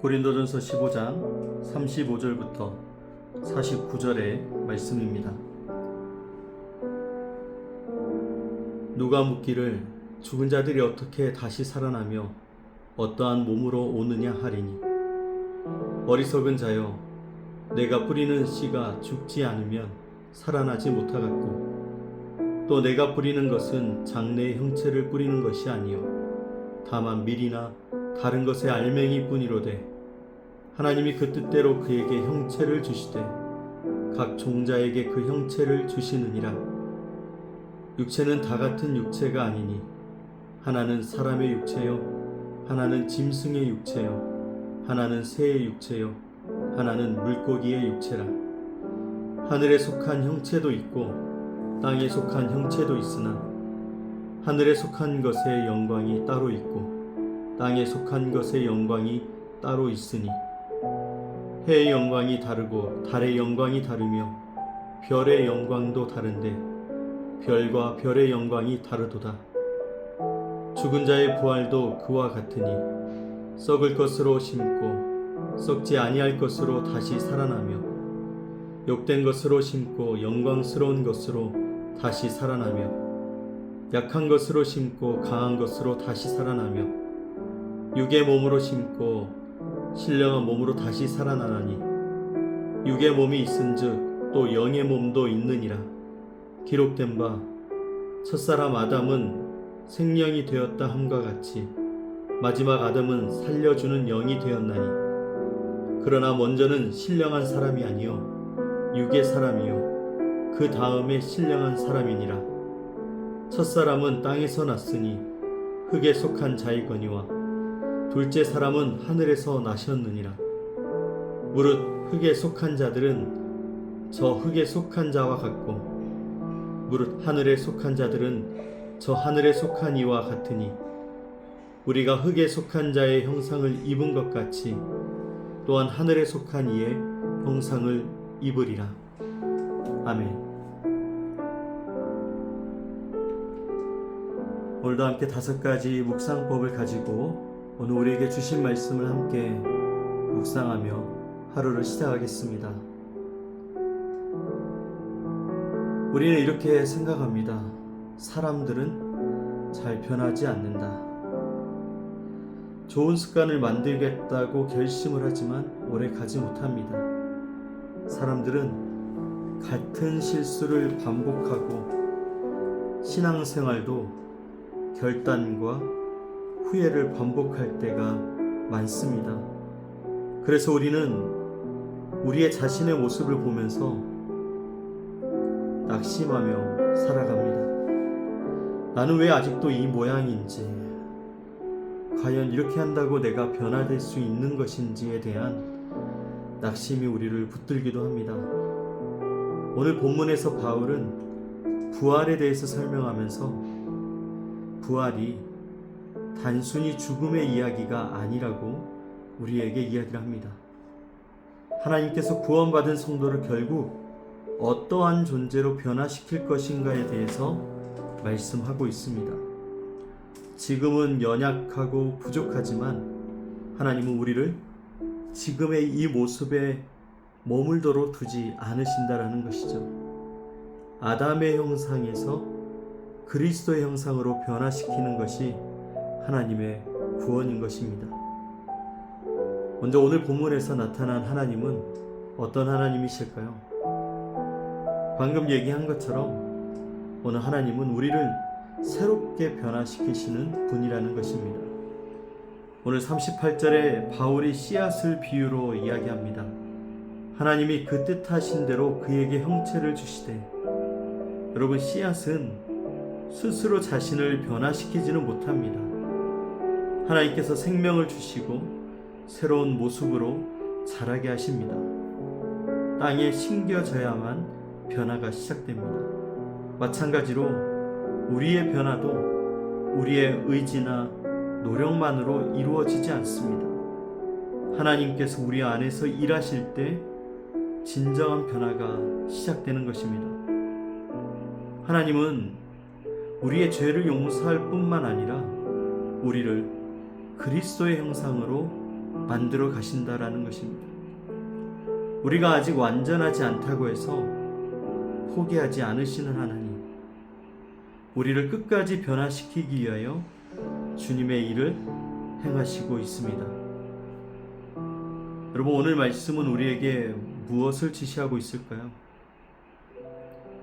고린도전서 15장 35절부터 49절의 말씀입니다. 누가 묻기를 죽은 자들이 어떻게 다시 살아나며 어떠한 몸으로 오느냐 하리니, 어리석은 자여, 내가 뿌리는 씨가 죽지 않으면 살아나지 못하겠고, 또 내가 뿌리는 것은 장래의 형체를 뿌리는 것이 아니요 다만 밀이나 다른 것의 알맹이 뿐이로되, 하나님이 그 뜻대로 그에게 형체를 주시되 각 종자에게 그 형체를 주시느니라. 육체는 다 같은 육체가 아니니, 하나는 사람의 육체요, 하나는 짐승의 육체요, 하나는 새의 육체요, 하나는 물고기의 육체라. 하늘에 속한 형체도 있고 땅에 속한 형체도 있으나, 하늘에 속한 것의 영광이 따로 있고 땅에 속한 것의 영광이 따로 있으니, 해의 영광이 다르고 달의 영광이 다르며 별의 영광도 다른데 별과 별의 영광이 다르도다. 죽은 자의 부활도 그와 같으니, 썩을 것으로 심고 썩지 아니할 것으로 다시 살아나며, 욕된 것으로 심고 영광스러운 것으로 다시 살아나며, 약한 것으로 심고 강한 것으로 다시 살아나며, 육의 몸으로 심고 신령한 몸으로 다시 살아나나니, 육의 몸이 있은즉 또 영의 몸도 있느니라. 기록된 바 첫사람 아담은 생령이 되었다 함과 같이 마지막 아담은 살려주는 영이 되었나니, 그러나 먼저는 신령한 사람이 아니요 육의 사람이요 그 다음에 신령한 사람이니라. 첫사람은 땅에서 났으니 흙에 속한 자이거니와, 둘째 사람은 하늘에서 나셨느니라. 무릇 흙에 속한 자들은 저 흙에 속한 자와 같고, 무릇 하늘에 속한 자들은 저 하늘에 속한 이와 같으니, 우리가 흙에 속한 자의 형상을 입은 것 같이 또한 하늘에 속한 이의 형상을 입으리라. 아멘. 오늘도 함께 5가지 묵상법을 가지고 오늘 우리에게 주신 말씀을 함께 묵상하며 하루를 시작하겠습니다. 우리는 이렇게 생각합니다. 사람들은 잘 변하지 않는다. 좋은 습관을 만들겠다고 결심을 하지만 오래 가지 못합니다. 사람들은 같은 실수를 반복하고, 신앙생활도 결단과 후회를 반복할 때가 많습니다. 그래서 우리는 우리의 자신의 모습을 보면서 낙심하며 살아갑니다. 나는 왜 아직도 이 모양인지, 과연 이렇게 한다고 내가 변화될 수 있는 것인지에 대한 낙심이 우리를 붙들기도 합니다. 오늘 본문에서 바울은 부활에 대해서 설명하면서 부활이 단순히 죽음의 이야기가 아니라고 우리에게 이야기를 합니다. 하나님께서 구원받은 성도를 결국 어떠한 존재로 변화시킬 것인가에 대해서 말씀하고 있습니다. 지금은 연약하고 부족하지만 하나님은 우리를 지금의 이 모습에 머물도록 두지 않으신다라는 것이죠. 아담의 형상에서 그리스도의 형상으로 변화시키는 것이 하나님의 구원인 것입니다. 먼저 오늘 본문에서 나타난 하나님은 어떤 하나님이실까요? 방금 얘기한 것처럼 오늘 하나님은 우리를 새롭게 변화시키시는 분이라는 것입니다. 오늘 38절에 바울이 씨앗을 비유로 이야기합니다. 하나님이 그 뜻하신 대로 그에게 형체를 주시되, 여러분, 씨앗은 스스로 자신을 변화시키지는 못합니다. 하나님께서 생명을 주시고 새로운 모습으로 자라게 하십니다. 땅에 심겨져야만 변화가 시작됩니다. 마찬가지로 우리의 변화도 우리의 의지나 노력만으로 이루어지지 않습니다. 하나님께서 우리 안에서 일하실 때 진정한 변화가 시작되는 것입니다. 하나님은 우리의 죄를 용서할 뿐만 아니라 우리를 그리스도의 형상으로 만들어 가신다라는 것입니다. 우리가 아직 완전하지 않다고 해서 포기하지 않으시는 하나님, 우리를 끝까지 변화시키기 위하여 주님의 일을 행하시고 있습니다. 여러분, 오늘 말씀은 우리에게 무엇을 지시하고 있을까요?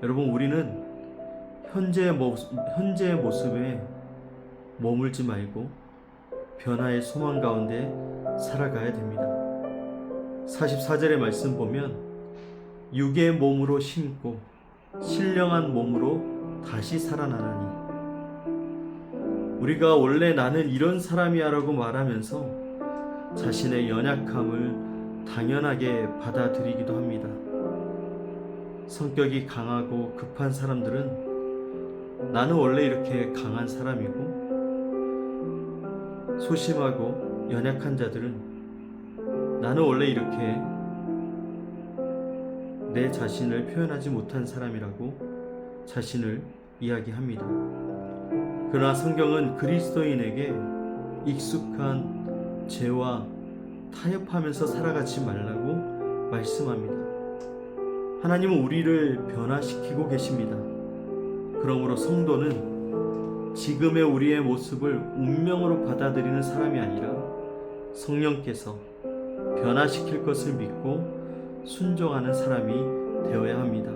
여러분, 우리는 현재의 모습에 머물지 말고 변화의 소망 가운데 살아가야 됩니다. 44절의 말씀 보면 육의 몸으로 심고 신령한 몸으로 다시 살아나나니, 우리가 원래 나는 이런 사람이야 라고 말하면서 자신의 연약함을 당연하게 받아들이기도 합니다. 성격이 강하고 급한 사람들은 나는 원래 이렇게 강한 사람이고, 소심하고 연약한 자들은 나는 원래 이렇게 내 자신을 표현하지 못한 사람이라고 자신을 이야기합니다. 그러나 성경은 그리스도인에게 익숙한 죄와 타협하면서 살아가지 말라고 말씀합니다. 하나님은 우리를 변화시키고 계십니다. 그러므로 성도는 지금의 우리의 모습을 운명으로 받아들이는 사람이 아니라 성령께서 변화시킬 것을 믿고 순종하는 사람이 되어야 합니다.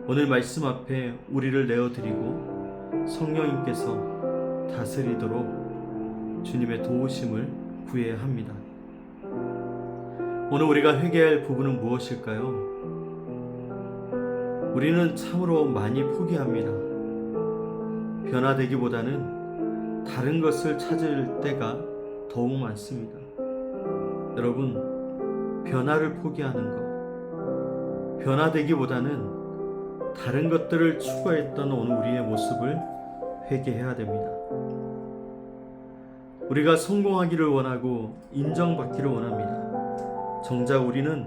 오늘 말씀 앞에 우리를 내어드리고 성령님께서 다스리도록 주님의 도우심을 구해야 합니다. 오늘 우리가 회개할 부분은 무엇일까요? 우리는 참으로 많이 포기합니다. 변화되기보다는 다른 것을 찾을 때가 더욱 많습니다. 여러분, 변화를 포기하는 것, 변화되기보다는 다른 것들을 추구했던 오늘 우리의 모습을 회개해야 됩니다. 우리가 성공하기를 원하고 인정받기를 원합니다. 정작 우리는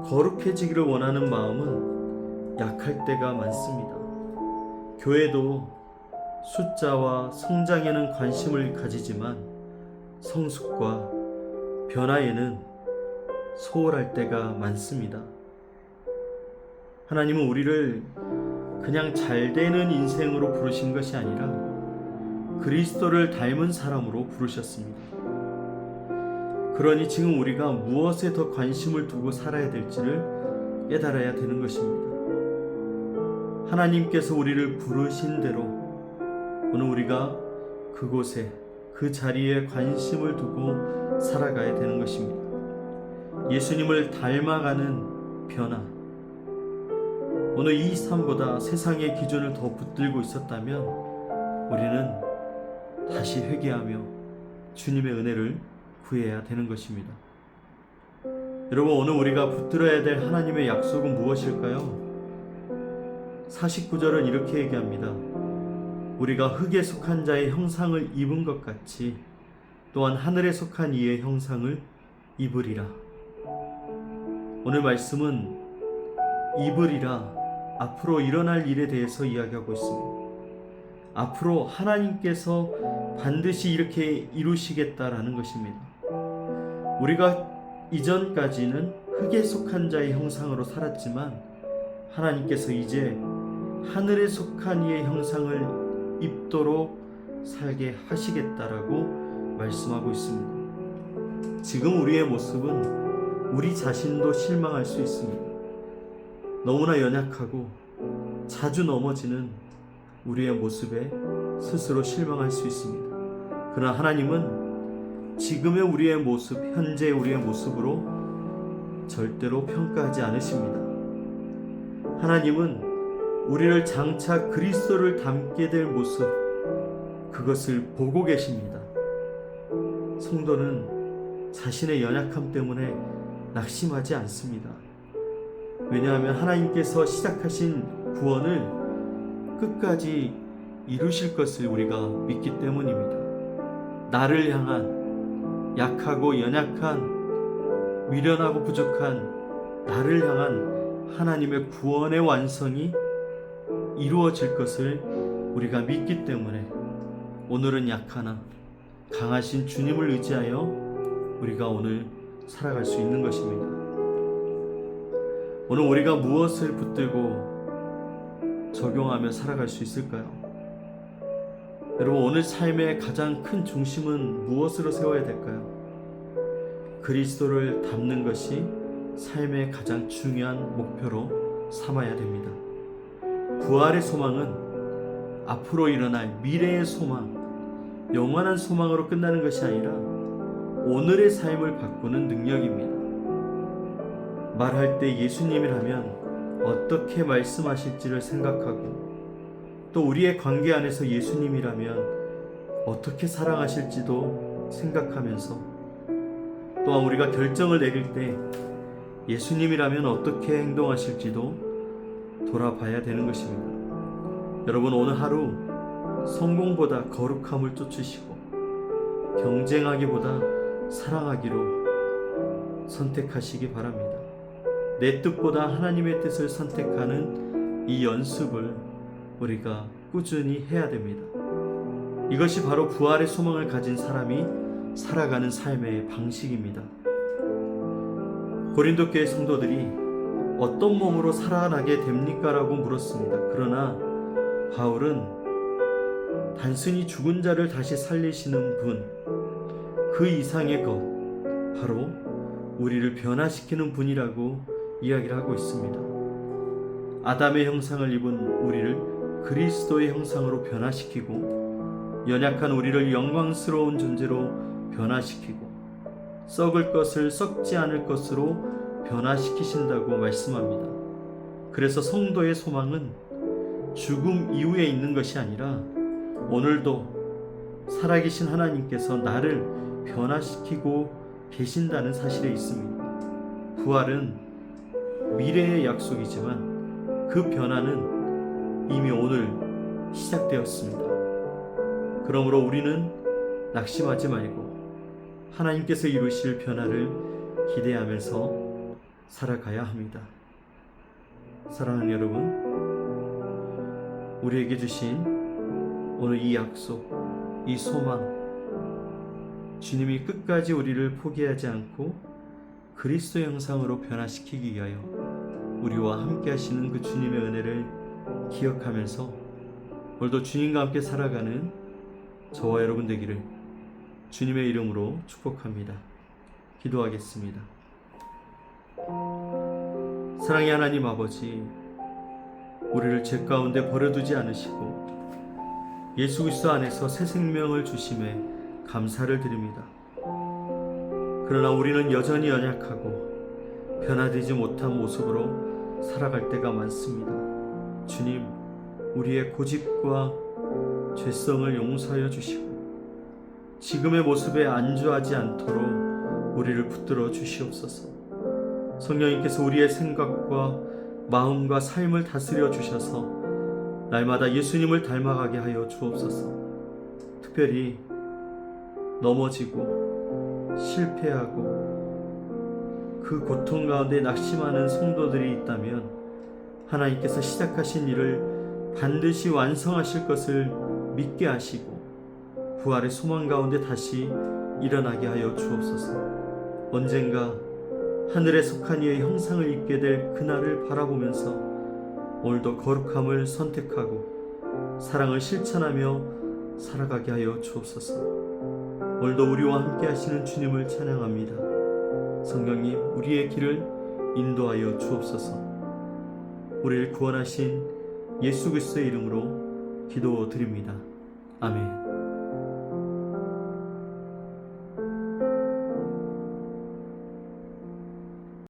거룩해지기를 원하는 마음은 약할 때가 많습니다. 교회도 숫자와 성장에는 관심을 가지지만 성숙과 변화에는 소홀할 때가 많습니다. 하나님은 우리를 그냥 잘되는 인생으로 부르신 것이 아니라 그리스도를 닮은 사람으로 부르셨습니다. 그러니 지금 우리가 무엇에 더 관심을 두고 살아야 될지를 깨달아야 되는 것입니다. 하나님께서 우리를 부르신 대로 오늘 우리가 그곳에 그 자리에 관심을 두고 살아가야 되는 것입니다. 예수님을 닮아가는 변화, 오늘 이 삶보다 세상의 기준을 더 붙들고 있었다면 우리는 다시 회개하며 주님의 은혜를 구해야 되는 것입니다. 여러분, 오늘 우리가 붙들어야 될 하나님의 약속은 무엇일까요? 49절은 이렇게 얘기합니다. 우리가 흙에 속한 자의 형상을 입은 것 같이 또한 하늘에 속한 이의 형상을 입으리라. 오늘 말씀은 입으리라, 앞으로 일어날 일에 대해서 이야기하고 있습니다. 앞으로 하나님께서 반드시 이렇게 이루시겠다라는 것입니다. 우리가 이전까지는 흙에 속한 자의 형상으로 살았지만 하나님께서 이제 하늘에 속한 이의 형상을 입도록 살게 하시겠다라고 말씀하고 있습니다. 지금 우리의 모습은 우리 자신도 실망할 수 있습니다. 너무나 연약하고 자주 넘어지는 우리의 모습에 스스로 실망할 수 있습니다. 그러나 하나님은 지금의 우리의 모습, 현재의 우리의 모습으로 절대로 평가하지 않으십니다. 하나님은 우리를 장차 그리스도를 닮게 될 모습, 그것을 보고 계십니다. 성도는 자신의 연약함 때문에 낙심하지 않습니다. 왜냐하면 하나님께서 시작하신 구원을 끝까지 이루실 것을 우리가 믿기 때문입니다. 나를 향한, 약하고 연약한, 미련하고 부족한 나를 향한 하나님의 구원의 완성이 이루어질 것을 우리가 믿기 때문에 오늘은 약하나 강하신 주님을 의지하여 우리가 오늘 살아갈 수 있는 것입니다. 오늘 우리가 무엇을 붙들고 적용하며 살아갈 수 있을까요? 여러분, 오늘 삶의 가장 큰 중심은 무엇으로 세워야 될까요? 그리스도를 닮는 것이 삶의 가장 중요한 목표로 삼아야 됩니다. 부활의 소망은 앞으로 일어날 미래의 소망, 영원한 소망으로 끝나는 것이 아니라 오늘의 삶을 바꾸는 능력입니다. 말할 때 예수님이라면 어떻게 말씀하실지를 생각하고, 또 우리의 관계 안에서 예수님이라면 어떻게 사랑하실지도 생각하면서, 또한 우리가 결정을 내릴 때 예수님이라면 어떻게 행동하실지도 돌아봐야 되는 것입니다. 여러분, 오늘 하루 성공보다 거룩함을 쫓으시고 경쟁하기보다 사랑하기로 선택하시기 바랍니다. 내 뜻보다 하나님의 뜻을 선택하는 이 연습을 우리가 꾸준히 해야 됩니다. 이것이 바로 부활의 소망을 가진 사람이 살아가는 삶의 방식입니다. 고린도 교회 성도들이 어떤 몸으로 살아나게 됩니까? 라고 물었습니다. 그러나 바울은 단순히 죽은 자를 다시 살리시는 분, 그 이상의 것, 바로 우리를 변화시키는 분이라고 이야기를 하고 있습니다. 아담의 형상을 입은 우리를 그리스도의 형상으로 변화시키고, 연약한 우리를 영광스러운 존재로 변화시키고, 썩을 것을 썩지 않을 것으로 변화시키신다고 말씀합니다. 그래서 성도의 소망은 죽음 이후에 있는 것이 아니라 오늘도 살아계신 하나님께서 나를 변화시키고 계신다는 사실에 있습니다. 부활은 미래의 약속이지만 그 변화는 이미 오늘 시작되었습니다. 그러므로 우리는 낙심하지 말고 하나님께서 이루실 변화를 기대하면서 살아가야 합니다. 사랑하는 여러분, 우리에게 주신 오늘 이 약속, 이 소망, 주님이 끝까지 우리를 포기하지 않고 그리스도 형상으로 변화시키기 위하여 우리와 함께 하시는 그 주님의 은혜를 기억하면서 오늘도 주님과 함께 살아가는 저와 여러분 되기를 주님의 이름으로 축복합니다. 기도하겠습니다. 사랑의 하나님 아버지, 우리를 죄 가운데 버려두지 않으시고 예수 그리스도 안에서 새 생명을 주심에 감사를 드립니다. 그러나 우리는 여전히 연약하고 변화되지 못한 모습으로 살아갈 때가 많습니다. 주님, 우리의 고집과 죄성을 용서하여 주시고 지금의 모습에 안주하지 않도록 우리를 붙들어 주시옵소서. 성령님께서 우리의 생각과 마음과 삶을 다스려 주셔서 날마다 예수님을 닮아가게 하여 주옵소서. 특별히 넘어지고 실패하고 그 고통 가운데 낙심하는 성도들이 있다면 하나님께서 시작하신 일을 반드시 완성하실 것을 믿게 하시고 부활의 소망 가운데 다시 일어나게 하여 주옵소서. 언젠가 하늘에 속한 이의 형상을 입게 될 그날을 바라보면서 오늘도 거룩함을 선택하고 사랑을 실천하며 살아가게 하여 주옵소서. 오늘도 우리와 함께 하시는 주님을 찬양합니다. 성령님, 우리의 길을 인도하여 주옵소서. 우리를 구원하신 예수 그리스도의 이름으로 기도드립니다. 아멘.